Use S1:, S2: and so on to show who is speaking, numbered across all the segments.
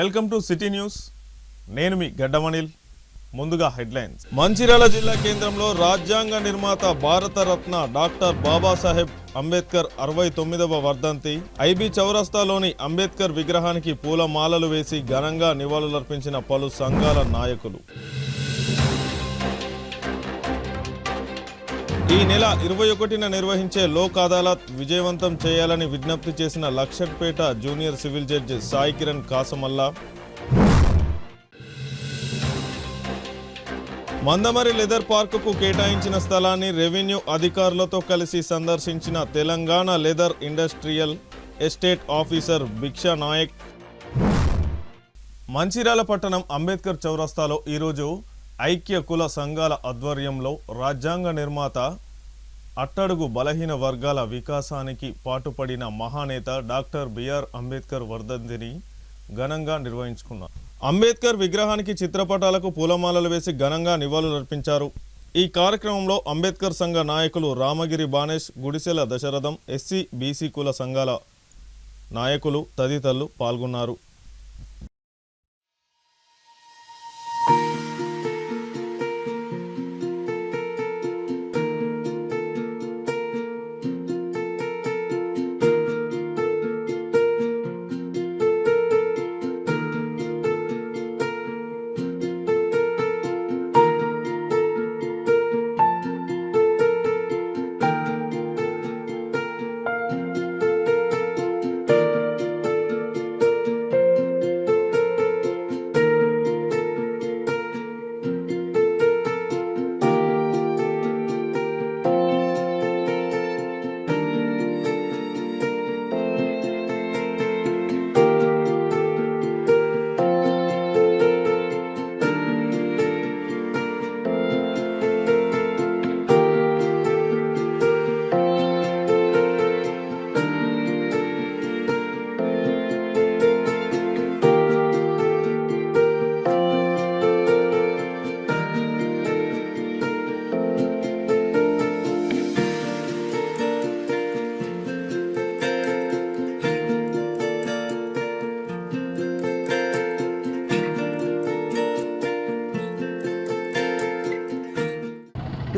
S1: Welcome to city news. నేను మీ గడ్డమణిల్. ముందుగా headlines. Mancherial జిల్లా కేంద్రంలో రాజ్యాంగ నిర్మాత భారతరత్న డాక్టర్ బాబాసాహెబ్ అంబేద్కర్ 69వ వర్ధంతి. ఐబీ చౌరస్తాలోని అంబేద్కర్ విగ్రహానికి పూలమాలలు వేసి ఘనంగా నివాళులర్పించిన పలు సంఘాల నాయకులు. ఈ నెల 21న నిర్వహించే లోక్ అదాలత్ విజయవంతం చేయాలని విజ్ఞప్తి చేసిన Luxettipet junior civil judge Sai Kiran Kasamalla. Mandamarri leather పార్కుకు కేటాయించిన స్థలాన్ని రెవెన్యూ అధికారులతో కలిసి సందర్శించిన Telangana leather industrial estate officer Bhiksha Nayak. Mancherial పట్టణం అంబేద్కర్ చౌరస్తాలో ఈరోజు ఐక్య కుల సంఘాల ఆధ్వర్యంలో రాజ్యాంగ నిర్మాత, అట్టడుగు బలహీన వర్గాల వికాసానికి పాటుపడిన మహానేత డాక్టర్ బిఆర్ అంబేద్కర్ వర్ధంతిని ఘనంగా నిర్వహించుకున్నారు. అంబేద్కర్ విగ్రహానికి చిత్రపటాలకు పూలమాలలు వేసి ఘనంగా నివాళులర్పించారు. ఈ కార్యక్రమంలో అంబేద్కర్ సంఘ నాయకులు రామగిరి బానేష్, గుడిసెల దశరథం, ఎస్సీ బీసీ కుల సంఘాల నాయకులు తదితరులు పాల్గొన్నారు.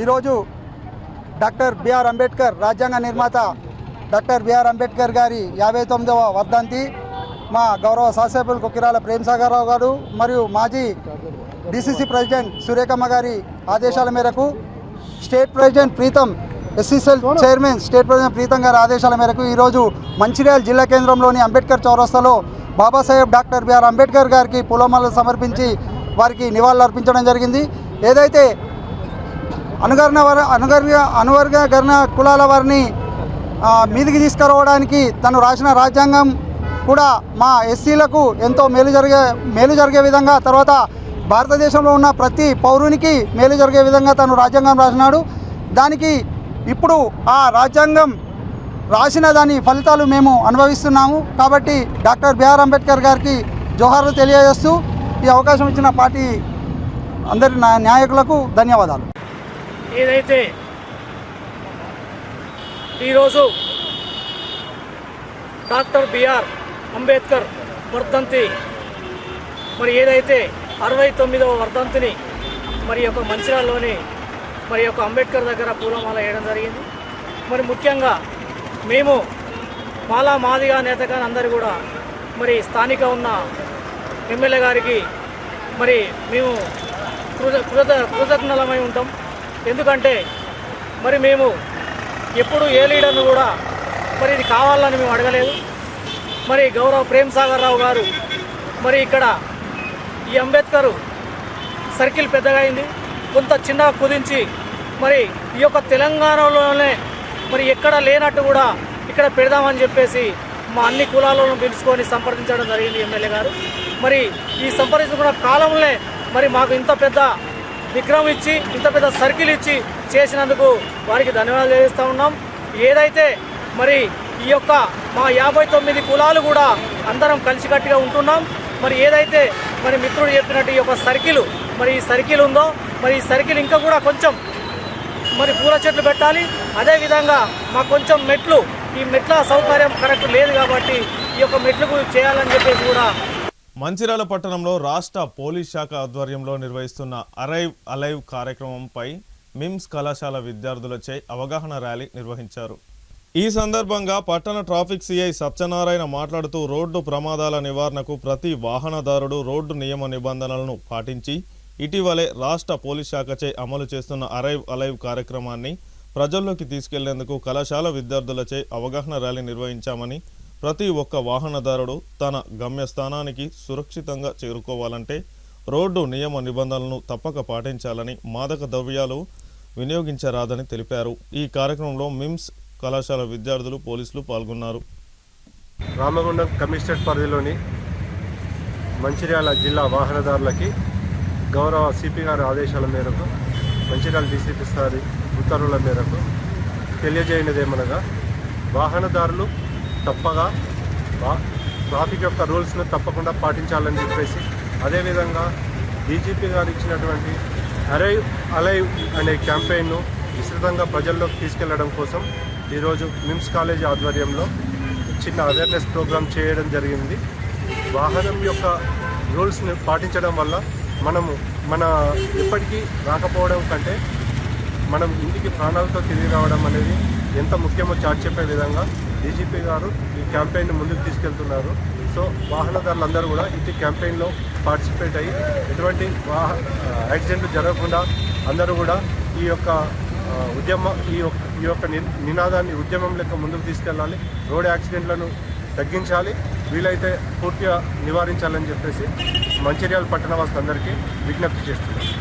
S2: ఈరోజు డాక్టర్ బిఆర్ అంబేద్కర్ రాజ్యాంగ నిర్మాత డాక్టర్ బిఆర్ అంబేద్కర్ గారి 59వ వర్ధంతి. మా గౌరవ శాసనసభ్యులు కొక్కిరాల ప్రేమ్సాగర్రావు గారు మరియు మాజీ డిసిసి ప్రెసిడెంట్ సురేఖమ్మ గారి ఆదేశాల మేరకు, state president Preetham, SC cell chairman state president Preetham గారి ఆదేశాల మేరకు ఈరోజు మంచిర్యాల జిల్లా కేంద్రంలోని అంబేద్కర్ చౌరస్తాలో బాబాసాహెబ్ డాక్టర్ బిఆర్ అంబేద్కర్ గారికి పూలమాలలు సమర్పించి వారికి నివాళులు అర్పించడం జరిగింది. ఏదైతే అనువర్గీకరణ కులాల వారిని మీదికి తీసుకురావడానికి తను రాసిన రాజ్యాంగం కూడా మా ఎస్సీలకు ఎంతో మేలు జరిగే విధంగా, తర్వాత భారతదేశంలో ఉన్న ప్రతి పౌరునికి మేలు జరిగే విధంగా తను రాజ్యాంగం రాసినాడు. దానికి ఇప్పుడు ఆ రాజ్యాంగం రాసిన దాని ఫలితాలు మేము అనుభవిస్తున్నాము. కాబట్టి డాక్టర్ బిఆర్ అంబేద్కర్ గారికి జోహార్లు తెలియజేస్తూ ఈ అవకాశం ఇచ్చిన పార్టీ అందరి నాయకులకు ధన్యవాదాలు.
S3: ఏదైతే ఈరోజు డాక్టర్ బిఆర్ అంబేద్కర్ వర్ధంతి, మరి ఏదైతే 69వ వర్ధంతిని మరి యొక్క మంచిర్యాలలోని మరి యొక్క అంబేద్కర్ దగ్గర పూలమాల వేయడం జరిగింది. మరి ముఖ్యంగా మేము మాదిగా నేతగా అందరూ కూడా మరి స్థానిక ఉన్న ఎమ్మెల్యే గారికి మరి మేము కృతజ్ఞతమై ఉంటాం. ఎందుకంటే మరి మేము ఎప్పుడు ఏ లీడర్ను కూడా మరి ఇది కావాలని మేము అడగలేదు. మరి గౌరవ ప్రేమ్సాగర్రావు గారు మరి ఇక్కడ ఈ అంబేద్కర్ సర్కిల్ పెద్దగా అయింది, కొంత చిన్నగా కుదించి మరి ఈ యొక్క తెలంగాణలోనే మరి ఎక్కడ లేనట్టు కూడా ఇక్కడ పెడదామని చెప్పేసి మా అన్ని కులాలను పిలుచుకొని సంప్రదించడం జరిగింది ఎమ్మెల్యే గారు. మరి ఈ సంప్రదించుకున్న కాలంలో మరి మాకు ఇంత పెద్ద విగ్రహం ఇచ్చి, ఇంత పెద్ద సర్కిల్ ఇచ్చి చేసినందుకు వారికి ధన్యవాదాలు తెలియజేస్తూ ఉన్నాం. ఏదైతే మరి ఈ యొక్క మా 59 కులాలు కూడా అందరం కలిసికట్టుగా ఉంటున్నాం. మరి ఏదైతే మరి మిత్రుడు చెప్పినట్టు ఈ యొక్క సర్కిల్, మరి ఈ సర్కిల్ ఉందో, మరి ఈ సర్కిల్ ఇంకా కూడా కొంచెం మరి పూల చెట్లు పెట్టాలి. అదేవిధంగా మాకు కొంచెం ఈ మెట్ల సౌకర్యం కరెక్ట్ లేదు కాబట్టి ఈ యొక్క మెట్లకు చేయాలని చెప్పేసి కూడా
S1: మంచిర్యాల పట్టణంలో రాష్ట్ర పోలీస్ శాఖ ఆధ్వర్యంలో నిర్వహిస్తున్న అరైవ్ అలైవ్ కార్యక్రమంపై మిమ్స్ కళాశాల విద్యార్థులచే అవగాహన ర్యాలీ నిర్వహించారు. ఈ సందర్భంగా పట్టణ ట్రాఫిక్ సిఐ సత్యనారాయణ మాట్లాడుతూ రోడ్డు ప్రమాదాల నివారణకు ప్రతి వాహనదారుడు రోడ్డు నియమ నిబంధనలను పాటించి ఇటీవలే రాష్ట్ర పోలీస్ శాఖచే అమలు చేస్తున్న అరైవ్ అలైవ్ కార్యక్రమాన్ని ప్రజల్లోకి తీసుకెళ్లేందుకు కళాశాల విద్యార్థులచే అవగాహన ర్యాలీ నిర్వహించామని, ప్రతి ఒక్క వాహనదారుడు తన గమ్యస్థానానికి సురక్షితంగా చేరుకోవాలంటే రోడ్డు నియమ నిబంధనలను తప్పక పాటించాలని, మాదక ద్రవ్యాలు వినియోగించరాదని తెలిపారు. ఈ కార్యక్రమంలో మిమ్స్ కళాశాల విద్యార్థులు, పోలీసులు పాల్గొన్నారు.
S4: రామగుండం కమిషనరేట్ పరిధిలోని మంచిర్యాల జిల్లా వాహనదారులకి గౌరవ సిపి గారి ఆదేశాల మేరకు, మంచిర్యాల డీసీపీ సారి ఉత్తర్వుల మేరకు తెలియజేయనిదేమనగా, వాహనదారులు తప్పగా ట్రాఫిక్ యొక్క రూల్స్ను తప్పకుండా పాటించాలని చెప్పేసి, అదేవిధంగా డీజీపీ గారు ఇచ్చినటువంటి అరైవ్ అలైవ్ అనే క్యాంపెయిన్ను విస్తృతంగా ప్రజల్లోకి తీసుకెళ్లడం కోసం ఈరోజు మిమ్స్ కాలేజీ ఆధ్వర్యంలో చిన్న అవేర్నెస్ ప్రోగ్రామ్ చేయడం జరిగింది. వాహనం యొక్క రూల్స్ని పాటించడం వల్ల మనము ఎప్పటికీ రాకపోవడం కంటే మనం ఇంటికి ప్రాణాలతో తిరిగి రావడం అనేది ఎంత ముఖ్యమో చాటి చెప్పే విధంగా డీజీపీ గారు ఈ క్యాంపెయిన్ ముందుకు తీసుకెళ్తున్నారు. సో వాహనదారులందరూ కూడా ఈ క్యాంపెయిన్లో పార్టిసిపేట్ అయ్యి ఎటువంటి యాక్సిడెంట్లు జరగకుండా అందరూ కూడా ఈ యొక్క నినాదాన్ని ఉద్యమం లెక్క ముందుకు తీసుకెళ్ళాలి. రోడ్ యాక్సిడెంట్లను తగ్గించాలి, వీలైతే పూర్తిగా నివారించాలని చెప్పేసి మంచిర్యాల పట్టణవాసులందరికీ విజ్ఞప్తి చేస్తున్నారు.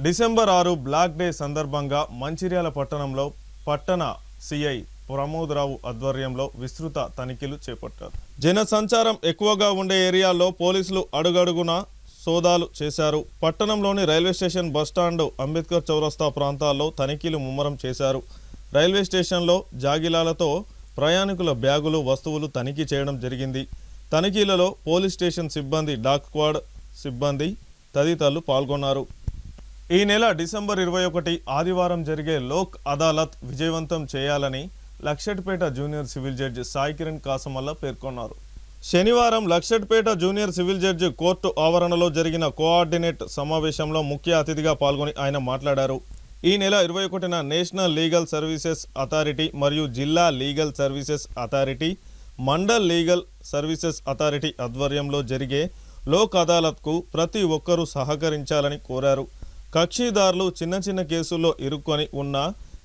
S1: డిసెంబర్ 6 బ్లాక్ డే సందర్భంగా మంచిర్యాల పట్టణంలో పట్టణ సిఐ ప్రమోదరావు ఆధ్వర్యంలో విస్తృత తనిఖీలు చేపట్టారు. జన సంచారం ఎక్కువగా ఉండే ఏరియాల్లో పోలీసులు అడుగడుగున సోదాలు చేశారు. పట్టణంలోని రైల్వే స్టేషన్, బస్టాండ్, అంబేద్కర్ చౌరస్తా ప్రాంతాల్లో తనిఖీలు ముమ్మరం చేశారు. రైల్వే స్టేషన్లో జాగిలాలతో ప్రయాణికుల బ్యాగులు, వస్తువులు తనిఖీ చేయడం జరిగింది. తనిఖీలలో పోలీస్ స్టేషన్ సిబ్బంది, డాగ్ స్క్వాడ్ సిబ్బంది తదితరులు పాల్గొన్నారు. ఈ నెల డిసెంబర్ 21 ఆదివారం జరిగే లోక్ అదాలత్ విజయవంతం చేయాలని Luxettipet junior civil judge Sai Kiran Kasamalla పేర్కొన్నారు. శనివారం Luxettipet junior civil judge court ఆవరణలో జరిగిన కోఆర్డినేట్ సమావేశంలో ముఖ్య అతిథిగా పాల్గొని ఆయన మాట్లాడారు. ఈ నెల 21న నేషనల్ లీగల్ సర్వీసెస్ అథారిటీ మరియు జిల్లా legal services authority, mandal legal services authority ఆధ్వర్యంలో జరిగే లోక్ అదాలత్కు ప్రతి ఒక్కరూ సహకరించాలని కోరారు. కక్షిదారులు చిన్న చిన్న కేసుల్లో ఇరుక్కొని ఉన్న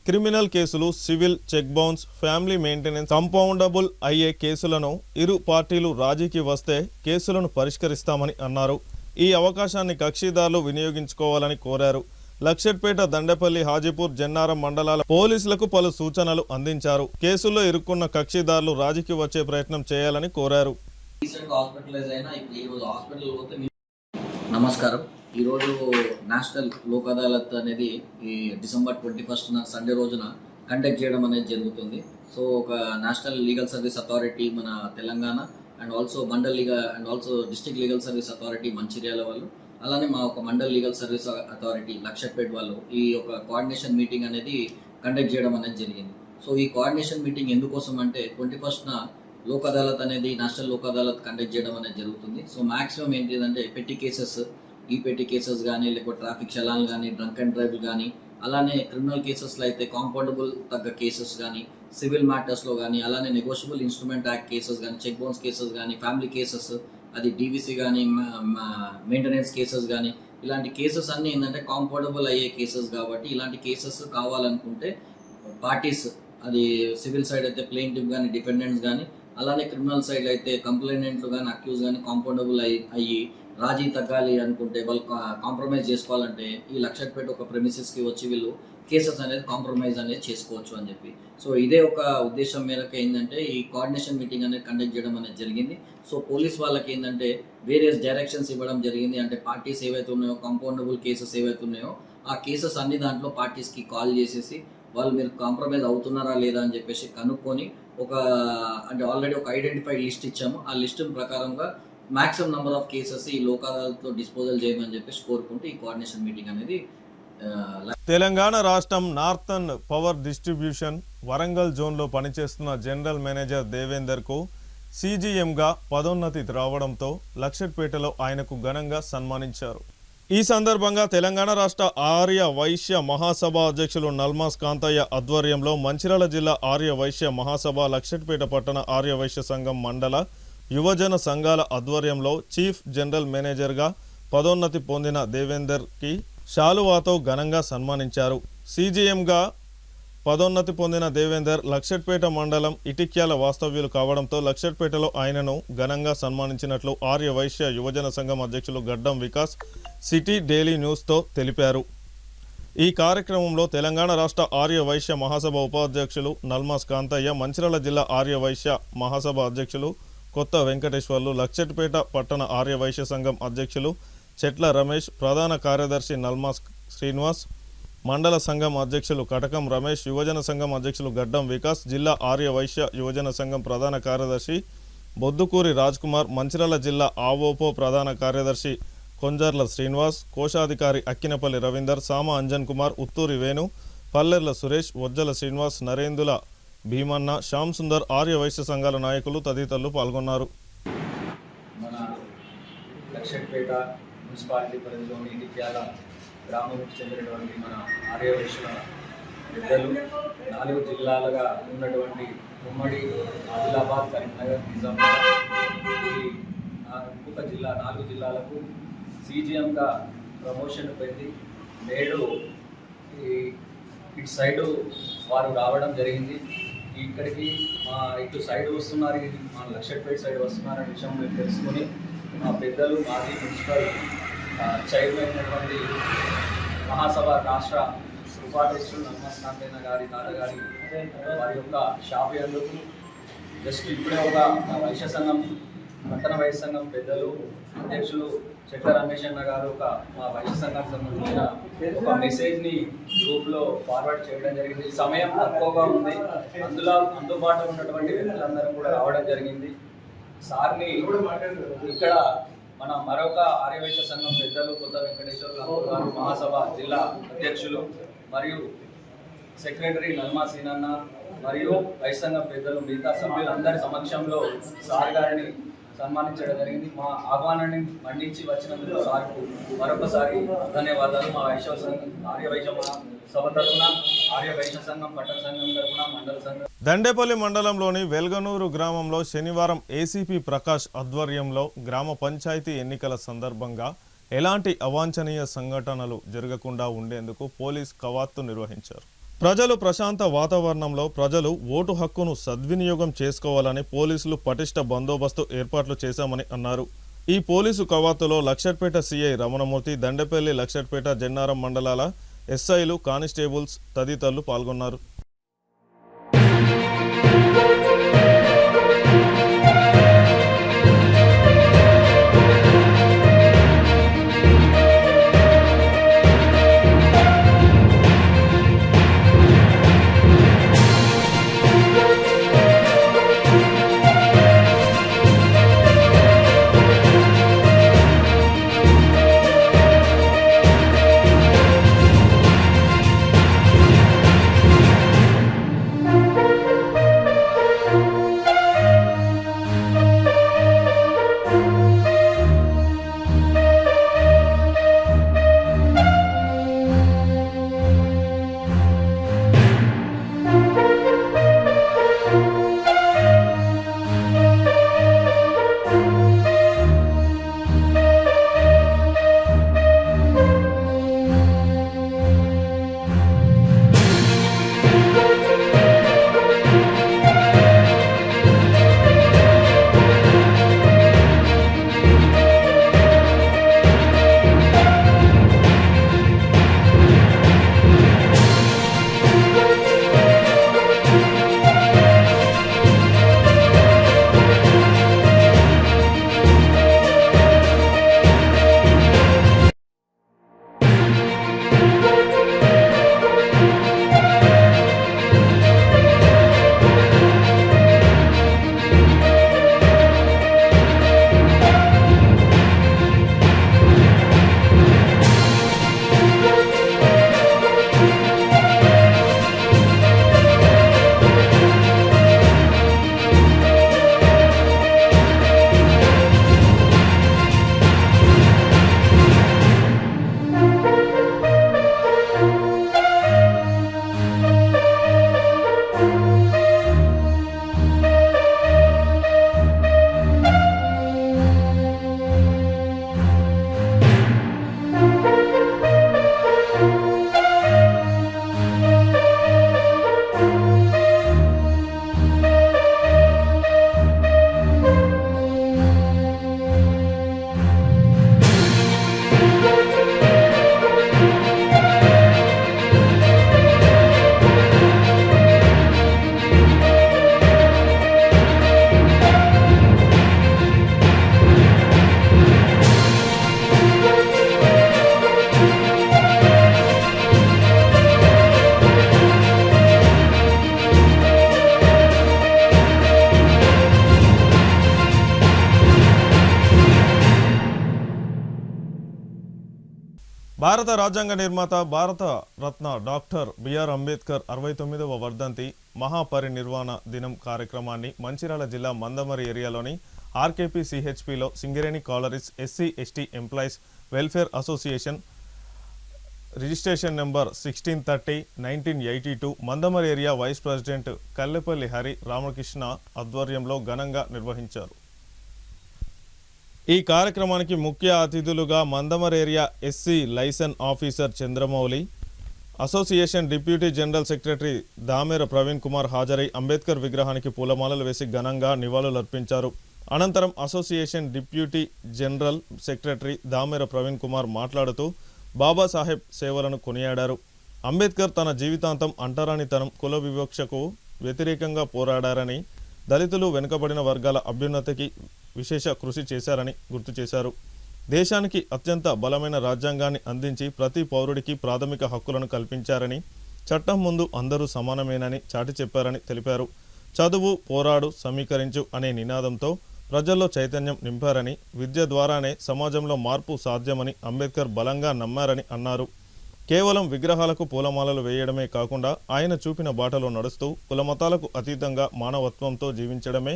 S1: క్రిమినల్ కేసులు, civil, check bounce, family maintenance, compoundable అయ్యే కేసులను ఇరు పార్టీలు రాజీకి వస్తే కేసులను పరిష్కరిస్తామని అన్నారు. ఈ అవకాశాన్ని కక్షిదారులు వినియోగించుకోవాలని కోరారు. లక్షెట్పేట, దండపల్లి, హాజీపూర్, జన్నారం మండలాల పోలీసులకు పలు సూచనలు అందించారు. కేసుల్లో ఇరుక్కున్న కక్షిదారులు రాజీకి వచ్చే ప్రయత్నం చేయాలని కోరారు.
S5: నమస్కారం. ఈరోజు నేషనల్ లోక్ అదాలత్ అనేది ఈ డిసెంబర్ 21న సండే రోజున కండక్ట్ చేయడం అనేది జరుగుతుంది. సో ఒక నేషనల్ లీగల్ సర్వీస్ అథారిటీ మన Telangana and also mandal legal and also district legal service authority Mancherial వాళ్ళు, అలానే మా ఒక mandal legal service authority Lakshpet వాళ్ళు ఈ ఒక కోఆర్డినేషన్ మీటింగ్ అనేది కండక్ట్ చేయడం అనేది జరిగింది. సో ఈ కోఆర్డినేషన్ మీటింగ్ ఎందుకోసం అంటే 21న లోక్ అదాలత్ అనేది నేషనల్ లోక్ అదాలత్ కండక్ట్ చేయడం అనేది జరుగుతుంది. సో మ్యాక్సిమం ఏంటిదంటే పెట్టి కేసెస్, ఈ పెట్టి కేసెస్ కానీ, లేకపోతే ట్రాఫిక్ చలాన్లు కానీ, డ్రంక్ అండ్ డ్రైవ్ కానీ, అలానే క్రిమినల్ కేసెస్లో అయితే కాంపౌండబుల్ తగ్గ కేసెస్ కానీ, సివిల్ మ్యాటర్స్లో కానీ, అలానే నెగోషియబుల్ ఇన్స్ట్రుమెంట్ యాక్ట్ కేసెస్ కానీ, చెక్ బౌన్స్ కేసెస్ కానీ, ఫ్యామిలీ కేసెస్, అది డీవీసీ కానీ, మెయింటెనెన్స్ కేసెస్ కానీ, ఇలాంటి కేసెస్ అన్నీ ఏంటంటే కాంపౌండబుల్ అయ్యే కేసెస్ కాబట్టి ఇలాంటి కేసెస్ కావాలనుకుంటే పార్టీస్, అది సివిల్ సైడ్ అయితే ప్లెయింటిఫ్ కానీ, డిఫెండెంట్స్ కానీ, అలానే క్రిమినల్ సైడ్ అయితే కంప్లైనెంట్లు కానీ, అక్యూజ్ కానీ కాంపౌండబుల్ అయ్యి రాజీ తగ్గాలి అనుకుంటే, వాళ్ళు కాంప్రమైజ్ చేసుకోవాలంటే ఈ లక్షపేట ఒక ప్రెమిసెస్కి వచ్చి వీళ్ళు కేసెస్ అనేది కాంప్రమైజ్ అనేది చేసుకోవచ్చు అని చెప్పి. సో ఇదే ఒక ఉద్దేశం మేరకు ఏంటంటే ఈ కోఆర్డినేషన్ మీటింగ్ అనేది కండక్ట్ చేయడం అనేది జరిగింది. సో పోలీస్ వాళ్ళకి ఏంటంటే వేరియస్ డైరెక్షన్స్ ఇవ్వడం జరిగింది. అంటే పార్టీస్ ఏవైతే ఉన్నాయో, కాంపౌండబుల్ కేసెస్ ఏవైతే ఉన్నాయో ఆ కేసెస్ అన్ని దాంట్లో పార్టీస్కి కాల్ చేసేసి వాళ్ళు మీరు కాంప్రమైజ్ అవుతున్నారా లేదా అని చెప్పేసి కనుక్కొని అంటే ఆల్రెడీ ఒక ఐడెంటిఫైడ్ లిస్ట్ ఇచ్చాము. ఆ లిస్ట్ ప్రకారంగా మ్యాక్సిమం నెంబర్ ఆఫ్ కేసెస్ ఈ లోక్ అదాలత్లో డిస్పోజల్ చేయమని చెప్పేసి కోరుకుంటూ ఈ కోఆర్డినేషన్ మీటింగ్ అనేది.
S1: తెలంగాణ రాష్ట్రం నార్థన్ పవర్ డిస్ట్రిబ్యూషన్ వరంగల్ జోన్లో పనిచేస్తున్న జనరల్ మేనేజర్ దేవేందర్కు సీజీఎంగా పదోన్నతి రావడంతో లక్షట్పేటలో ఆయనకు ఘనంగా సన్మానించారు. ఈ సందర్భంగా తెలంగాణ రాష్ట్ర ఆర్య వైశ్య మహాసభ అధ్యక్షులు నల్మాస్ కాంతయ్య ఆధ్వర్యంలో మంచిర్యాల జిల్లా ఆర్య వైశ్య మహాసభ లక్షట్పేట పట్టణ ఆర్య వైశ్య సంఘం మండల యువజన సంఘాల ఆధ్వర్యంలో చీఫ్ జనరల్ మేనేజర్గా పదోన్నతి పొందిన దేవేందర్కి శాలువాతో ఘనంగా సన్మానించారు. సీజీఎంగా పదోన్నతి పొందిన దేవేందర్ లక్షట్పేట మండలం ఇటిక్యాల వాస్తవ్యులు కావడంతో లక్షట్పేటలో ఆయనను ఘనంగా సన్మానించినట్లు ఆర్య వైశ్య యువజన సంఘం అధ్యక్షులు గడ్డం వికాస్ సిటీ డైలీ న్యూస్తో తెలిపారు. ఈ కార్యక్రమంలో తెలంగాణ రాష్ట్ర ఆర్య వైశ్య మహాసభ ఉపాధ్యక్షులు నల్మాస్ కాంతయ్య, మంచిర్యాల జిల్లా ఆర్య వైశ్య మహాసభ అధ్యక్షులు కొత్త వెంకటేశ్వర్లు, లక్షట్పేట పట్టణ ఆర్య వైశ్య సంఘం అధ్యక్షులు చెట్ల రమేష్, ప్రధాన కార్యదర్శి నల్మాస్ శ్రీనివాస్, మండల సంఘం అధ్యక్షులు కటకం రమేష్, యువజన సంఘం అధ్యక్షులు గడ్డం వికాస్, జిల్లా ఆర్య వైశ్య యువజన సంఘం ప్రధాన కార్యదర్శి బొద్దుకూరి రాజ్ కుమార్, మంచిర్యాల జిల్లా ఆవోపో ప్రధాన కార్యదర్శి కొంజర్ల శ్రీనివాస్, కోశాధికారి అక్కినపల్లి రవీందర్, సామ అంజన్ కుమార్, ఉత్తూరి వేణు, పల్లెర్ల సురేష్, వజ్జల శ్రీనివాస్, నరేందుల భీమన్న, శ్యామ్ సుందర్, ఆర్య వైశ్య సంఘాల నాయకులు తదితరులు పాల్గొన్నారు.
S5: మన లక్షట్పేట మున్సిపాలిటీ పరిధిలోని ఇటిక్యాల గ్రామానికి చెందినటువంటి మన ఆర్య వైశ్యుల పెద్దలు 4 జిల్లాలుగా ఉన్నటువంటి ఉమ్మడి ఆదిలాబాద్, కరీంనగర్, నిజామాబాద్ ఈ ఇంకొక జిల్లా 4 జిల్లాలకు సీజీఎంగా ప్రమోషన్ పొంది నేడు ఇటు సైడు వారు రావడం జరిగింది. ఇక్కడికి ఇటు సైడ్ వస్తున్నారు, మా లక్షట్పేట సైడ్ వస్తున్నారనే విషయం మేము తెలుసుకొని మా పెద్దలు మాజీ మున్సిపల్ చైర్మన్ అయినటువంటి మహాసభ రాష్ట్ర ఉపాధ్యక్షులు నల్మాస్ కాంతయ్య గారి తాతగారి వారి యొక్క షాప్ ఎందుకు జస్ట్ ఇప్పుడే ఒక వైశ్య సంఘం పట్టణ వైశ్య సంఘం పెద్దలు అధ్యక్షులు చెట్ల రమేష్ అన్న గారు ఒక మా వైశ్య సంఘానికి సంబంధించిన ఒక మెసేజ్ని గ్రూప్లో ఫార్వర్డ్ చేయడం జరిగింది. సమయం తక్కువగా ఉంది, అందుబాటులో ఉన్నటువంటి వ్యక్తులందరూ కూడా రావడం జరిగింది. సార్ని ఇక్కడ మన మరొక ఆర్యవైశ్య సంఘం పెద్దలు కొత్త వెంకటేశ్వర్లు గారు, మహాసభ జిల్లా అధ్యక్షులు మరియు సెక్రటరీ నల్మా సీనన్న మరియు వైశ్య సంఘం పెద్దలు మిగతా సభ్యులందరి సమక్షంలో సార్ గారిని సన్మానించడం జరిగింది. మా ఆహ్వానాన్ని మన్నించి వచ్చినందుకు సార్కు మరొకసారి ధన్యవాదాలు. మా వైశ్య సంఘం ఆర్య వైశ్య సభ తరఫున, ఆర్య వైశ్య సంఘం పట్టణ సంఘం తరఫున, మండల సంఘం.
S1: దండేపల్లి మండలంలోని వెల్గనూరు గ్రామంలో శనివారం ఏసీపీ ప్రకాష్ ఆధ్వర్యంలో గ్రామ పంచాయతీ ఎన్నికల సందర్భంగా ఎలాంటి అవాంఛనీయ సంఘటనలు జరగకుండా ఉండేందుకు పోలీస్ కవాతు నిర్వహించారు. ప్రజలు ప్రశాంత వాతావరణంలో ప్రజలు ఓటు హక్కును సద్వినియోగం చేసుకోవాలని పోలీసులు పటిష్ట బందోబస్తు ఏర్పాట్లు చేశామని అన్నారు. ఈ పోలీసు కవాతులో లక్షట్పేట సిఐ రమణమూర్తి, దండేపల్లి, లక్షట్పేట, జన్నారం మండలాల ఎస్ఐలు, కానిస్టేబుల్స్ తదితరులు పాల్గొన్నారు. భారత రాజ్యాంగ నిర్మాత భారత రత్న డాక్టర్ బిఆర్ అంబేద్కర్ 69వ వర్ధంతి మహాపరినిర్వాణ దినం కార్యక్రమాన్ని మంచిర్యాల జిల్లా మందమరి ఏరియాలోని ఆర్కేపీ సిహెచ్పిలో Singareni collieries SC ST employees welfare association registration number 1630/1982 Mandamarri area vice president Kallepalli Hari Ramakrishna ఆధ్వర్యంలో ఘనంగా నిర్వహించారు. ఈ కార్యక్రమానికి ముఖ్య అతిథులుగా Mandamarri area SC licence officer Chandramouli, association deputy general secretary Damera Praveen Kumar హాజరై అంబేద్కర్ విగ్రహానికి పూలమాలలు వేసి ఘనంగా నివాళులర్పించారు. అనంతరం association deputy general secretary Damera Praveen Kumar మాట్లాడుతూ బాబాసాహెబ్ సేవలను కొనియాడారు. అంబేద్కర్ తన జీవితాంతం అంటరానితనం, కుల వివక్షకు వ్యతిరేకంగా పోరాడారని, దళితులు, వెనుకబడిన వర్గాల అభ్యున్నతికి విశేష కృషి చేశారని గుర్తు చేశారు. దేశానికి అత్యంత బలమైన రాజ్యాంగాన్ని అందించి ప్రతి పౌరుడికి ప్రాథమిక హక్కులను కల్పించారని, చట్టం ముందు అందరూ సమానమేనని చాటి చెప్పారని తెలిపారు. చదువు, పోరాడు, సమీకరించు అనే నినాదంతో ప్రజల్లో చైతన్యం నింపారని, విద్య ద్వారానే సమాజంలో మార్పు సాధ్యమని అంబేద్కర్ బలంగా నమ్మారని అన్నారు. కేవలం విగ్రహాలకు పూలమాలలు వేయడమే కాకుండా ఆయన చూపిన బాటలో నడుస్తూ కులమతాలకు అతీతంగా మానవత్వంతో జీవించడమే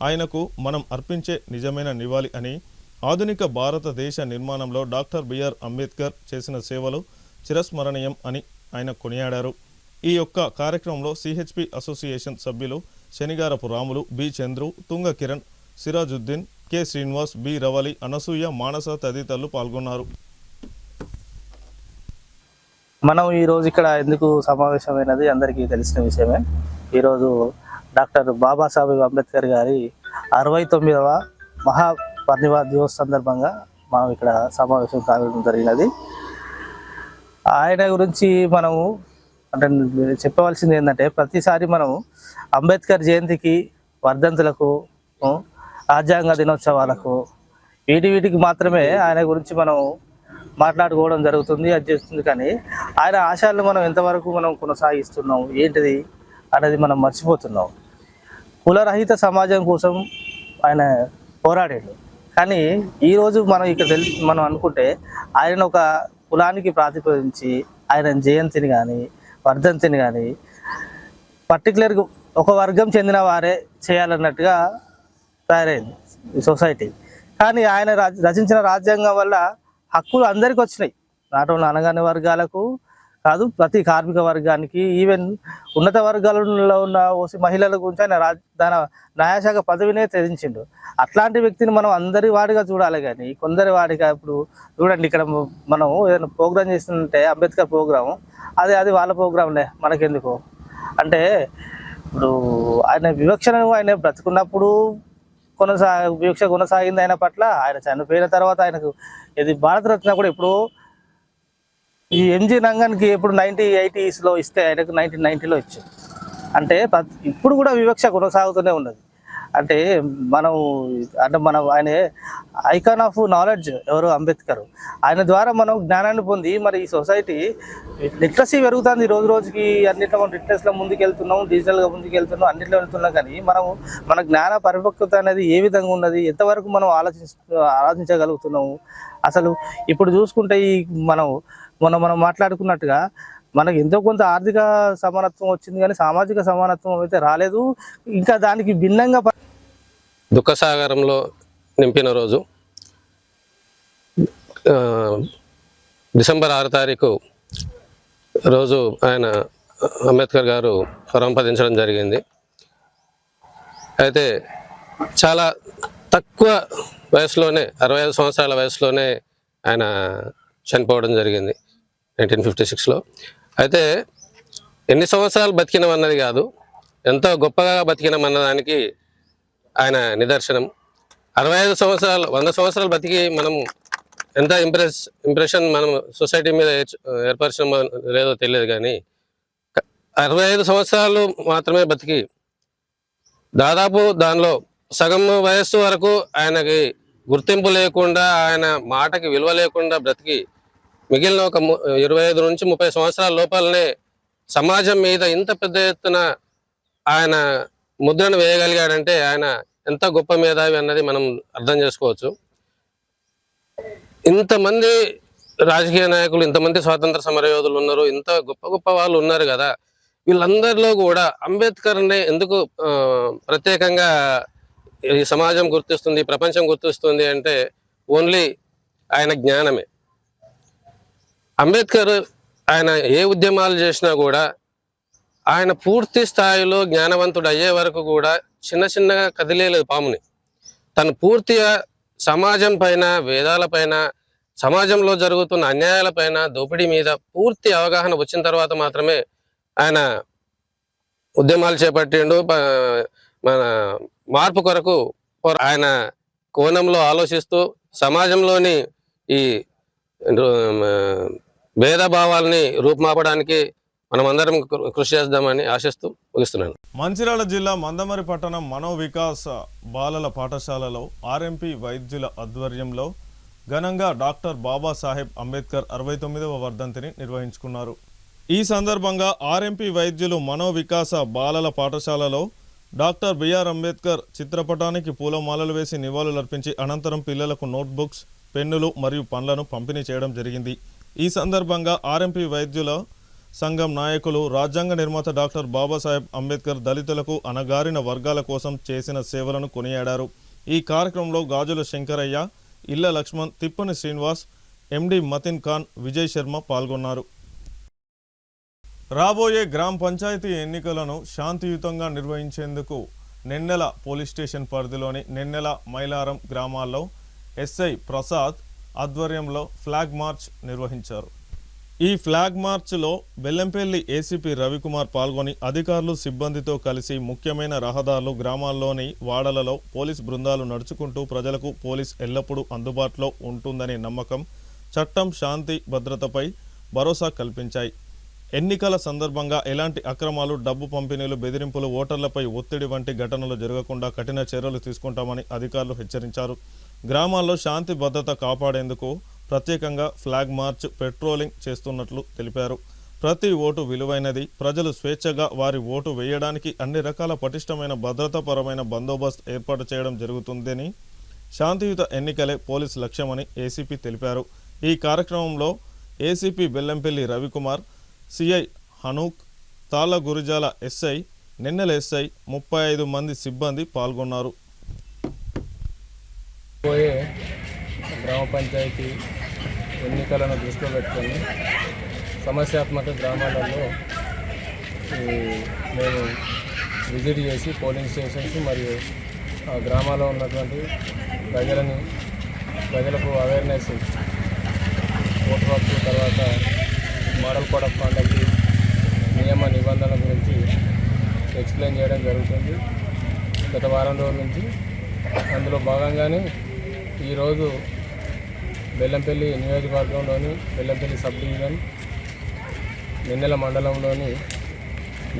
S1: ఆయనకు మనం అర్పించే నిజమైన నివాళి అని, ఆధునిక భారతదేశ నిర్మాణంలో డాక్టర్ బిఆర్ అంబేద్కర్ చేసిన సేవలు చిరస్మరణీయం అని ఆయన కొనియాడారు. ఈ యొక్క కార్యక్రమంలో సిహెచ్పి అసోసియేషన్ సభ్యులు శనిగారపు రాములు, బి చంద్రు, తుంగ కిరణ్, సిరాజుద్దీన్, కె శ్రీనివాస్, బి రవలి, అనసూయ, మానస తదితరులు పాల్గొన్నారు.
S6: మనం ఈరోజు ఇక్కడ ఎందుకు సమావేశమైనది అందరికీ తెలిసిన విషయమే. ఈరోజు డాక్టర్ బాబాసాహెబ్ అంబేద్కర్ గారి 69వ మహాపరినిర్వాణ దివస్ సందర్భంగా మనం ఇక్కడ సమావేశం కావడం జరిగినది. ఆయన గురించి మనము అంటే చెప్పవలసింది ఏంటంటే, ప్రతిసారి మనం అంబేద్కర్ జయంతికి, వర్ధంతులకు, రాజ్యాంగ దినోత్సవాలకు వీటికి మాత్రమే ఆయన గురించి మనం మాట్లాడుకోవడం జరుగుతుంది, అది చేస్తుంది. కానీ ఆయన ఆశయాలను మనం ఎంతవరకు మనం కొనసాగిస్తున్నాం ఏంటిది అనేది మనం మర్చిపోతున్నాం. కులరహిత సమాజం కోసం ఆయన పోరాడాడు. కానీ ఈరోజు మనం ఇక్కడ మనం అనుకుంటే ఆయన ఒక కులానికి ప్రాతిపదించి ఆయన జయంతిని కానీ వర్ధంతిని కానీ పర్టికులర్గా ఒక వర్గం చెందిన వారే చేయాలన్నట్టుగా తయారైంది ఈ సొసైటీ. కానీ ఆయన రచించిన రాజ్యాంగం వల్ల హక్కులు అందరికీ వచ్చినాయి. నాట్ ఓన్లీ అనగానే వర్గాలకు కాదు, ప్రతి కార్మిక వర్గానికి, ఈవెన్ ఉన్నత వర్గాలలో ఉన్న ఓసి మహిళల గురించి ఆయన దాని న్యాయశాఖ పదవినే త్యజించిండు. అట్లాంటి వ్యక్తిని మనం అందరి వాడిగా చూడాలి. కానీ కొందరి వాడిగా ఇప్పుడు చూడండి, ఇక్కడ మనం ఏదైనా ప్రోగ్రామ్ చేస్తుంటే అంబేద్కర్ ప్రోగ్రాము అది వాళ్ళ ప్రోగ్రాంలే, మనకెందుకు అంటే ఇప్పుడు ఆయన వివక్షను ఆయన బ్రతుకున్నప్పుడు వివక్ష కొనసాగింది ఆయన పట్ల. ఆయన చనిపోయిన తర్వాత ఆయనకు ఇది భారతరత్న కూడా ఇప్పుడు ఈ ఎంజీ రంగానికి ఎప్పుడు 1980s ఇస్తే ఆయనకు 1990లో ఇచ్చింది. అంటే ఇప్పుడు కూడా వివక్ష కొనసాగుతూనే ఉన్నది. అంటే మనం ఆయన ఐకాన్ ఆఫ్ నాలెడ్జ్ ఎవరు అంబేద్కర్. ఆయన ద్వారా మనం జ్ఞానాన్ని పొంది మరి ఈ సొసైటీ లిటరసీ పెరుగుతుంది రోజు రోజుకి. అన్నిట్లో మనం లిటరసీలో ముందుకు వెళ్తున్నాం, డిజిటల్గా ముందుకు వెళ్తున్నాం, అన్నింటిలో వెళ్తున్నాం. కానీ మన జ్ఞాన పరిపక్వత అనేది ఏ విధంగా ఉన్నది, ఎంతవరకు మనం ఆలోచించగలుగుతున్నాము. అసలు ఇప్పుడు చూసుకుంటే మనం మాట్లాడుకున్నట్టుగా మనకు ఎంతో కొంత ఆర్థిక సమానత్వం వచ్చింది, కానీ సామాజిక సమానత్వం అయితే రాలేదు. ఇంకా దానికి భిన్నంగా
S7: దుఃఖసాగరంలో నింపిన రోజు డిసెంబర్ 6 తారీఖు రోజు ఆయన అంబేద్కర్ గారు పరంపదించడం జరిగింది. అయితే చాలా తక్కువ వయసులోనే 65 సంవత్సరాల వయసులోనే ఆయన చనిపోవడం జరిగింది 1956లో. అయితే ఎన్ని సంవత్సరాలు బతికినమన్నది కాదు, ఎంతో గొప్పగా బతికినమన్నదానికి ఆయన నిదర్శనం. 65 సంవత్సరాలు 100 సంవత్సరాలు బతికి మనం ఎంత ఇంప్రెషన్ మనం సొసైటీ మీద ఏర్పరచడం లేదో తెలియదు. కానీ 65 సంవత్సరాలు మాత్రమే బతికి దాదాపు దానిలో సగం వయస్సు వరకు ఆయనకి గుర్తింపు లేకుండా, ఆయన మాటకి విలువ లేకుండా బ్రతికి మిగిలిన ఒక 25 నుంచి 30 సంవత్సరాల లోపలనే సమాజం మీద ఇంత పెద్ద ఎత్తున ఆయన ముద్రను వేయగలిగాడంటే ఆయన ఎంత గొప్ప మేధావి అన్నది మనం అర్థం చేసుకోవచ్చు. ఇంతమంది రాజకీయ నాయకులు, ఇంతమంది స్వాతంత్ర సమరయోధులు ఉన్నారు, ఇంత గొప్ప గొప్ప వాళ్ళు ఉన్నారు కదా, వీళ్ళందరిలో కూడా అంబేద్కర్నే ఎందుకు ప్రత్యేకంగా ఈ సమాజం గుర్తిస్తుంది, ప్రపంచం గుర్తిస్తుంది అంటే ఓన్లీ ఆయన జ్ఞానమే. అంబేద్కర్ ఆయన ఏ ఉద్యమాలు చేసినా కూడా ఆయన పూర్తి స్థాయిలో జ్ఞానవంతుడు అయ్యే వరకు కూడా చిన్న చిన్నగా కదిలేదు పాముని. తను పూర్తిగా సమాజం పైన, వేదాల పైన, సమాజంలో జరుగుతున్న అన్యాయాల పైన, దోపిడీ మీద పూర్తి అవగాహన వచ్చిన తర్వాత మాత్రమే ఆయన ఉద్యమాలు చేపట్టిండు. మన మార్పు కొరకు ఆయన కోణంలో ఆలోచిస్తూ సమాజంలోని ఈ భేదభావాల్ని రూపుమాపడానికి మనమందరం కృషి చేద్దామని ఆశిస్తూ ముగిస్తున్నాను.
S1: మంచిర్యాల జిల్లా మందమరి పట్టణం మనోవికాస బాలల పాఠశాలలో ఆర్ఎంపీ వైద్యుల ఆధ్వర్యంలో ఘనంగా డాక్టర్ బాబాసాహెబ్ అంబేద్కర్ 69వ వర్ధంతిని నిర్వహించుకున్నారు. ఈ సందర్భంగా ఆర్ఎంపీ వైద్యులు మనోవికాస బాలల పాఠశాలలో డాక్టర్ బిఆర్ అంబేద్కర్ చిత్రపటానికి పూలమాలలు వేసి నివాళులర్పించి అనంతరం పిల్లలకు నోట్బుక్స్, పెన్నులు మరియు పండ్లను పంపిణీ చేయడం జరిగింది. ఈ సందర్భంగా ఆర్ఎంపీ వైద్యుల సంఘం నాయకులు రాజ్యాంగ నిర్మాత డాక్టర్ బాబాసాహెబ్ అంబేద్కర్ దళితులకు, అణగారిన వర్గాల కోసం చేసిన సేవలను కొనియాడారు. ఈ కార్యక్రమంలో గాజుల శంకరయ్య, ఇళ్ల లక్ష్మణ్, తిప్పని శ్రీనివాస్, ఎండి మతిన్ ఖాన్, విజయ్ శర్మ పాల్గొన్నారు. రాబోయే గ్రామ పంచాయతీ ఎన్నికలను శాంతియుతంగా నిర్వహించేందుకు నెన్నెల పోలీస్ స్టేషన్ పరిధిలోని నెన్నెల, మైలారం గ్రామాల్లో ఎస్ఐ ప్రసాద్ ఆధ్వర్యంలో ఫ్లాగ్ మార్చ్ నిర్వహించారు. ఈ ఫ్లాగ్ మార్చ్లో బెల్లంపల్లి ఏసీపీ రవికుమార్ పాల్గొని అధికారులు, సిబ్బందితో కలిసి ముఖ్యమైన రహదారులు, గ్రామాల్లోని వాడలలో పోలీస్ బృందాలు నడుచుకుంటూ ప్రజలకు పోలీస్ ఎల్లప్పుడూ అందుబాటులో ఉంటుందనే నమ్మకం, చట్టం, శాంతి భద్రతపై భరోసా కల్పించాయి. ఎన్నికల సందర్భంగా ఎలాంటి అక్రమాలు, డబ్బు పంపిణీలు, బెదిరింపులు, ఓటర్లపై ఒత్తిడి వంటి ఘటనలు జరగకుండా కఠిన చర్యలు తీసుకుంటామని అధికారులు హెచ్చరించారు. గ్రామాల్లో శాంతి భద్రత కాపాడేందుకు ప్రత్యేకంగా ఫ్లాగ్ మార్చ్, పెట్రోలింగ్ చేస్తున్నట్లు తెలిపారు. ప్రతి ఓటు విలువైనది. ప్రజలు స్వేచ్ఛగా వారి ఓటు వేయడానికి అన్ని రకాల పటిష్టమైన భద్రతాపరమైన బందోబస్తు ఏర్పాటు చేయడం జరుగుతుందని, శాంతియుత ఎన్నికలే పోలీస్ లక్ష్యమని ఏసీపీ తెలిపారు. ఈ కార్యక్రమంలో ACP Bellampalli Ravikumar, CI Hanook, Talla Gurijala SI, Nennela SI, 35 మంది సిబ్బంది పాల్గొన్నారు.
S8: పోయే గ్రామ పంచాయతీ ఎన్నికలను దృష్టిలో పెట్టుకొని సమస్యాత్మక గ్రామాలలో మేము విజిట్ చేసి పోలింగ్ స్టేషన్స్ మరియు ఆ గ్రామాల్లో ఉన్నటువంటి ప్రజలకు అవేర్నెస్, ఓటు హక్కు, తర్వాత మోడల్ కోడ్ ఆఫ్ కాండక్ట్, నియమ నిబంధనల గురించి ఎక్స్ప్లెయిన్ చేయడం జరుగుతుంది గత వారం రోజుల నుంచి. అందులో భాగంగానే ఈరోజు బెల్లంపల్లి నియోజకవర్గంలోని బెల్లంపల్లి సబ్ డివిజన్ నెన్నెల మండలంలోని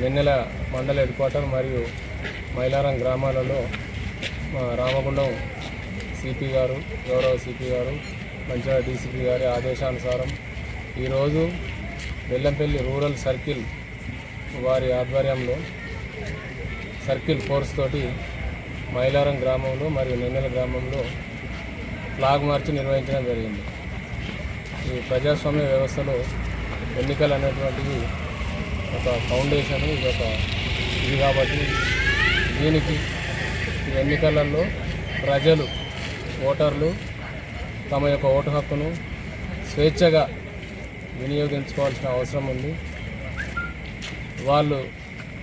S8: నెన్నెల మండల హెడ్ క్వార్టర్ మరియు మైలారం గ్రామాలలో మా రామగుండం సిపి గారు, గౌరవ సిపి గారు, మంచిర్యాల డీసీపీ గారి ఆదేశానుసారం ఈరోజు బెల్లంపల్లి రూరల్ సర్కిల్ వారి ఆధ్వర్యంలో సర్కిల్ ఫోర్స్ తోటి మైలారం గ్రామంలో మరియు నెన్నెల గ్రామంలో ఫ్లాగ్ మార్చ్ నిర్వహించడం జరిగింది. ఈ ప్రజాస్వామ్య వ్యవస్థలో ఎన్నికలు అనేటువంటివి ఒక ఫౌండేషన్, ఇది కాబట్టి దీనికి ఈ ఎన్నికలలో ప్రజలు, ఓటర్లు తమ యొక్క ఓటు హక్కును స్వేచ్ఛగా వినియోగించుకోవాల్సిన అవసరం ఉంది.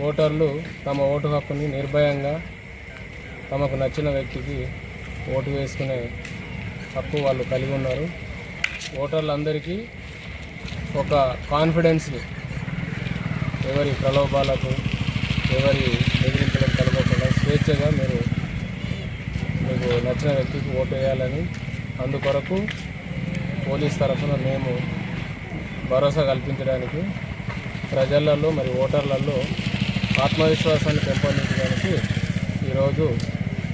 S8: ఓటర్లు తమ ఓటు హక్కుని నిర్భయంగా తమకు నచ్చిన వ్యక్తికి ఓటు వేసుకునే హక్కు వాళ్ళు కలిగి ఉన్నారు. ఓటర్లందరికీ ఒక కాన్ఫిడెన్స్ని, ఎవరి ప్రలోభాలకు, ఎవరి బెదిరింపులకు కలగకుండా స్వేచ్ఛగా మీకు నచ్చిన వ్యక్తికి ఓటు వేయాలని, అందుకొరకు పోలీస్ తరఫున మేము భరోసా కల్పించడానికి, ప్రజలలో మరియు ఓటర్లలో ఆత్మవిశ్వాసాన్ని పెంపొందించడానికి ఈరోజు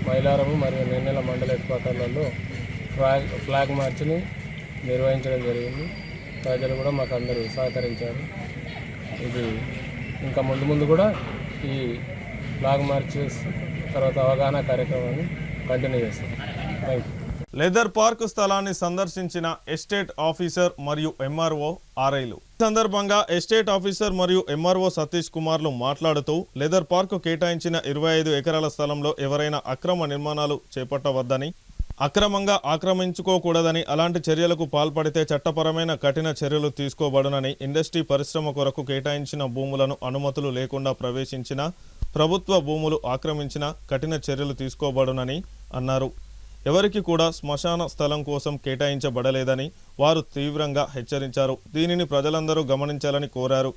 S8: మైలారము మరియు నెన్నెల మండల హెడ్ క్వార్టర్లలో ఫ్లాగ్ మార్చ్ని నిర్వహించడం జరిగింది. ప్రజలు కూడా మాకు అందరూ సహకరించారు. ఇది ఇంకా ముందు కూడా ఈ ఫ్లాగ్ మార్చెస్ తర్వాత అవగాహన కార్యక్రమాన్ని కంటిన్యూ చేస్తాం. Thank you.
S1: లెదర్ పార్క్ స్థలాన్ని సందర్శించిన ఎస్టేట్ ఆఫీసర్ మరియు ఎంఆర్ఓ ఆర్ఐలు. ఈ సందర్భంగా ఎస్టేట్ ఆఫీసర్ మరియు ఎంఆర్ఓ సతీష్ కుమార్లు మాట్లాడుతూ లెదర్ పార్క్ కేటాయించిన 25 ఎకరాల స్థలంలో ఎవరైనా అక్రమ నిర్మాణాలు చేపట్టవద్దని, అక్రమంగా ఆక్రమించుకోకూడదని, అలాంటి చర్యలకు పాల్పడితే చట్టపరమైన కఠిన చర్యలు తీసుకోబడునని, ఇండస్ట్రీ పరిశ్రమ కొరకు కేటాయించిన భూములను అనుమతులు లేకుండా ప్రవేశించిన, ప్రభుత్వ భూములు ఆక్రమించిన కఠిన చర్యలు తీసుకోబడునని అన్నారు. ఎవరికి కూడా శ్మశాన స్థలం కోసం కేటాయించబడలేదని వారు తీవ్రంగా హెచ్చరించారు. దీనిని ప్రజలందరూ గమనించాలని కోరారు.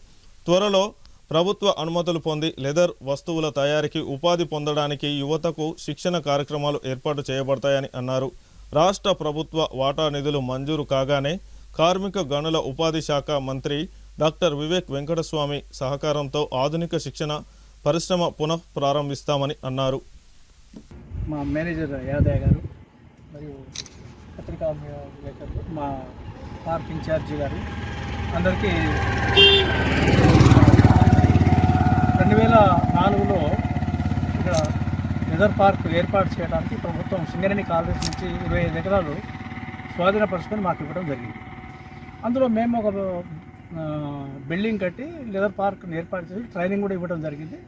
S1: త్వరలో ప్రభుత్వ అనుమతులు పొంది లెదర్ వస్తువుల తయారీకి ఉపాధి పొందడానికి యువతకు శిక్షణ కార్యక్రమాలు ఏర్పాటు చేయబడతాయని అన్నారు. రాష్ట్ర ప్రభుత్వ వాటా నిధులు మంజూరు కాగానే కార్మిక గనుల ఉపాధి శాఖ మంత్రి డాక్టర్ వివేక్ వెంకటస్వామి సహకారంతో ఆధునిక శిక్షణ పరిశ్రమ పునః ప్రారంభిస్తామని అన్నారు.
S3: మా మేనేజర్ యాదయ్య గారు మరియు పత్రికా విలేకరులు, మా పార్క్ ఇన్ఛార్జి గారు అందరికీ 2004లో ఇక్కడ లెదర్ పార్క్ ఏర్పాటు చేయడానికి ప్రభుత్వం సింగరేణి కాలేజ్ నుంచి 25 ఎకరాలు స్వాధీనపరుచుకొని మాకు ఇవ్వడం జరిగింది. అందులో మేము ఒక బిల్డింగ్ కట్టి లెదర్ పార్క్ని ఏర్పాటు చేసి ట్రైనింగ్ కూడా ఇవ్వడం జరిగింది.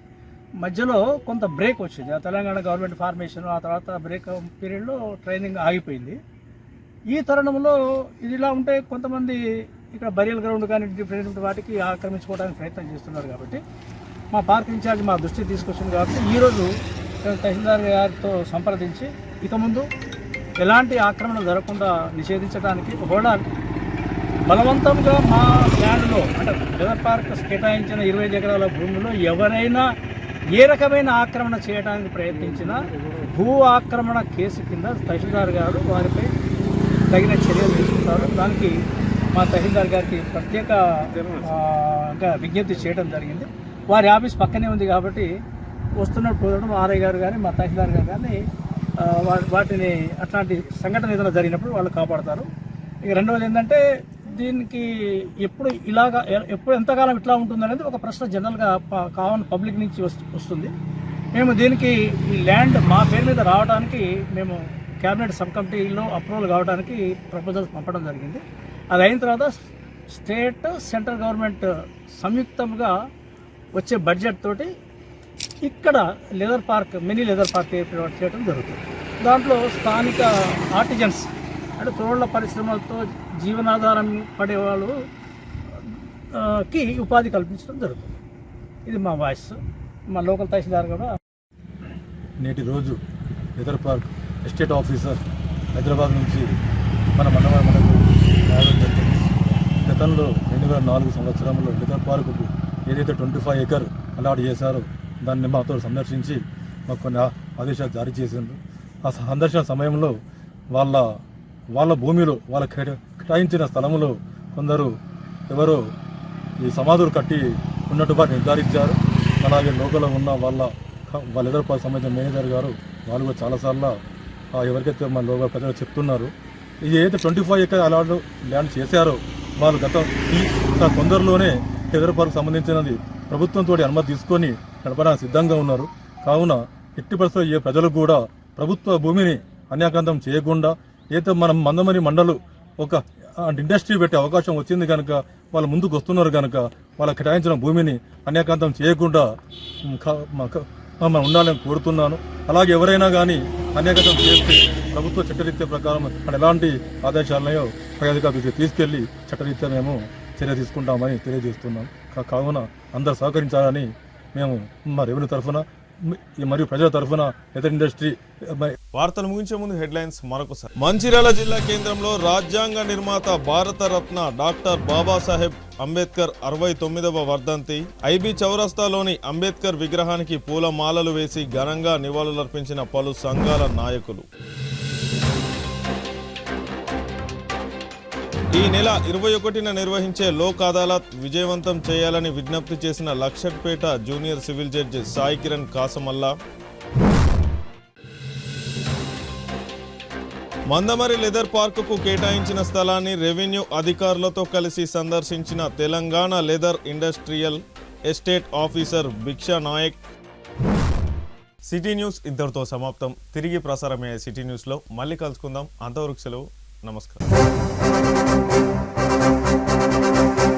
S3: మధ్యలో కొంత బ్రేక్ వచ్చింది. ఆ తెలంగాణ గవర్నమెంట్ ఫార్మేషన్, ఆ తర్వాత బ్రేక్ పీరియడ్లో ట్రైనింగ్ ఆగిపోయింది. ఈ తరుణంలో ఇది ఇలా ఉంటే కొంతమంది ఇక్కడ బరియల్ గ్రౌండ్ కానీ డిఫరెంట్ వాటికి ఆక్రమించుకోవడానికి ప్రయత్నం చేస్తున్నారు. కాబట్టి మా పార్క్ ఇన్ఛార్జ్ మా దృష్టికి తీసుకొచ్చింది. కాబట్టి ఈరోజు తహసీల్దార్ గారితో సంప్రదించి ఇక ముందు ఎలాంటి ఆక్రమణ జరగకుండా నిషేధించడానికి కూడా బలవంతంగా మా ల్యాండ్లో అంటే లెదర్ పార్క్ కేటాయించిన 25 ఎకరాల భూమిలో ఎవరైనా ఏ రకమైన ఆక్రమణ చేయడానికి ప్రయత్నించినా భూ ఆక్రమణ కేసు కింద తహసీల్దార్ గారు వారిపై తగిన చర్యలు తీసుకుంటారు. దానికి మా తహసీల్దార్ గారికి ప్రత్యేకంగా విజ్ఞప్తి చేయడం జరిగింది. వారి ఆఫీస్ పక్కనే ఉంది కాబట్టి వస్తున్నప్పుడు ఆర్ఐ గారు కానీ మా తహసీల్దార్ గారు కానీ వాటిని అట్లాంటి సంఘటన ఏదైనా జరిగినప్పుడు వాళ్ళు కాపాడతారు. ఇక రెండవది ఏంటంటే దీనికి ఎప్పుడు ఎంతకాలం ఇట్లా ఉంటుందనేది ఒక ప్రశ్న జనరల్గా కామన్ పబ్లిక్ నుంచి వస్తుంది. మేము దీనికి ఈ ల్యాండ్ మా పేరు మీద రావడానికి మేము క్యాబినెట్ సబ్ కమిటీలో అప్రూవల్ కావడానికి ప్రపోజల్స్ పంపడం జరిగింది. అది అయిన తర్వాత స్టేట్ సెంట్రల్ గవర్నమెంట్ సంయుక్తంగా వచ్చే బడ్జెట్ తోటి ఇక్కడ leather park mini leather park ఏర్పాటు చేయడం జరుగుతుంది. దాంట్లో స్థానిక ఆర్టిజన్స్ అంటే తోళ్ల పరిశ్రమలతో జీవనాధారం పడేవాళ్ళు కి ఉపాధి కల్పించడం జరుగుతుంది. ఇది మా వాయిస్. మా లోకల్ తహసీల్దార్ కూడా
S9: నేటి రోజు leather park estate officer Hyderabad నుంచి మనకు రావడం జరిగింది. గతంలో 2004 సంవత్సరంలో లెదర్ పార్కుకు ఏదైతే 25 ఎకర్ అలాట్ చేశారో దాన్ని మాతో సందర్శించి మాకు కొన్ని ఆదేశాలు జారీ చేసింది. ఆ సందర్శన సమయంలో వాళ్ళ భూమిలో వాళ్ళ కేటాయించిన స్థలంలో కొందరు ఎవరో ఈ సమాధులు కట్టి ఉన్నట్టుగా నిర్ధారించారు. అలాగే లోకల్లో ఉన్న వాళ్ళ లెదర్ పార్క్ సంబంధించిన మేనేజర్ గారు వాళ్ళు కూడా చాలాసార్లు ఎవరికైతే మన లోకల్ ప్రజలు చెప్తున్నారు ఇది ఏదైతే 25 ఎకర్ అలాట్ ల్యాండ్ చేశారో వాళ్ళు కొందరిలోనే లెదర్ పార్క్ సంబంధించినది ప్రభుత్వంతో అనుమతి తీసుకొని నడపడానికి సిద్ధంగా ఉన్నారు. కావున ఎట్టి పరిస్థితుల్లో ఏ ప్రజలు కూడా ప్రభుత్వ భూమిని అన్యాక్రాంతం చేయకుండా ఏదో మనం మందమరి మండలు ఒక ఇండస్ట్రీ పెట్టే అవకాశం వచ్చింది కనుక వాళ్ళు ముందుకు వస్తున్నారు కనుక వాళ్ళ కేటాయించిన భూమిని అన్యాక్రాంతం చేయకుండా మనం ఉండాలని కోరుతున్నాను. అలాగే ఎవరైనా కానీ అన్యాక్రాంతం చేస్తే ప్రభుత్వ చట్టరీత్యా ప్రకారం ఎలాంటి ఆదేశాలనో పై అధికారులకు తీసుకెళ్లి చట్టరీత్యా మేము చర్య తీసుకుంటామని తెలియజేస్తున్నాం. కావున అందరూ సహకరించాలని మేము మా రెవెన్యూ తరఫున మరియు ప్రజల తరఫున లెదర్ ఇండస్ట్రీ.
S1: వార్తలు ముగించే ముందు హెడ్లైన్స్ మరొకసారి. మంచిర్యాల జిల్లా కేంద్రంలో రాజ్యాంగ నిర్మాత భారతరత్న డాక్టర్ బాబాసాహెబ్ అంబేద్కర్ 69వ వర్ధంతి. ఐబీ చౌరస్తాలోని అంబేద్కర్ విగ్రహానికి పూలమాలలు వేసి ఘనంగా నివాళులర్పించిన పలు సంఘాల నాయకులు. ఈ నెల 21న నిర్వహించే లోక్ అదాలత్ విజయవంతం చేయాలని విజ్ఞప్తి చేసిన Luxettipet junior civil judge Sai Kiran Kasamalla. Mandamarri leather పార్కుకు కేటాయించిన స్థలాన్ని రెవెన్యూ అధికారులతో కలిసి సందర్శించిన Telangana leather industrial estate officer Bhiksha Nayak. City news ఇంతటితో సమాప్తం. తిరిగి ప్రసారమయ్యే సిటీ న్యూస్లో మళ్ళీ కలుసుకుందాం. అంతవరకు సెలవు. నమస్కారం.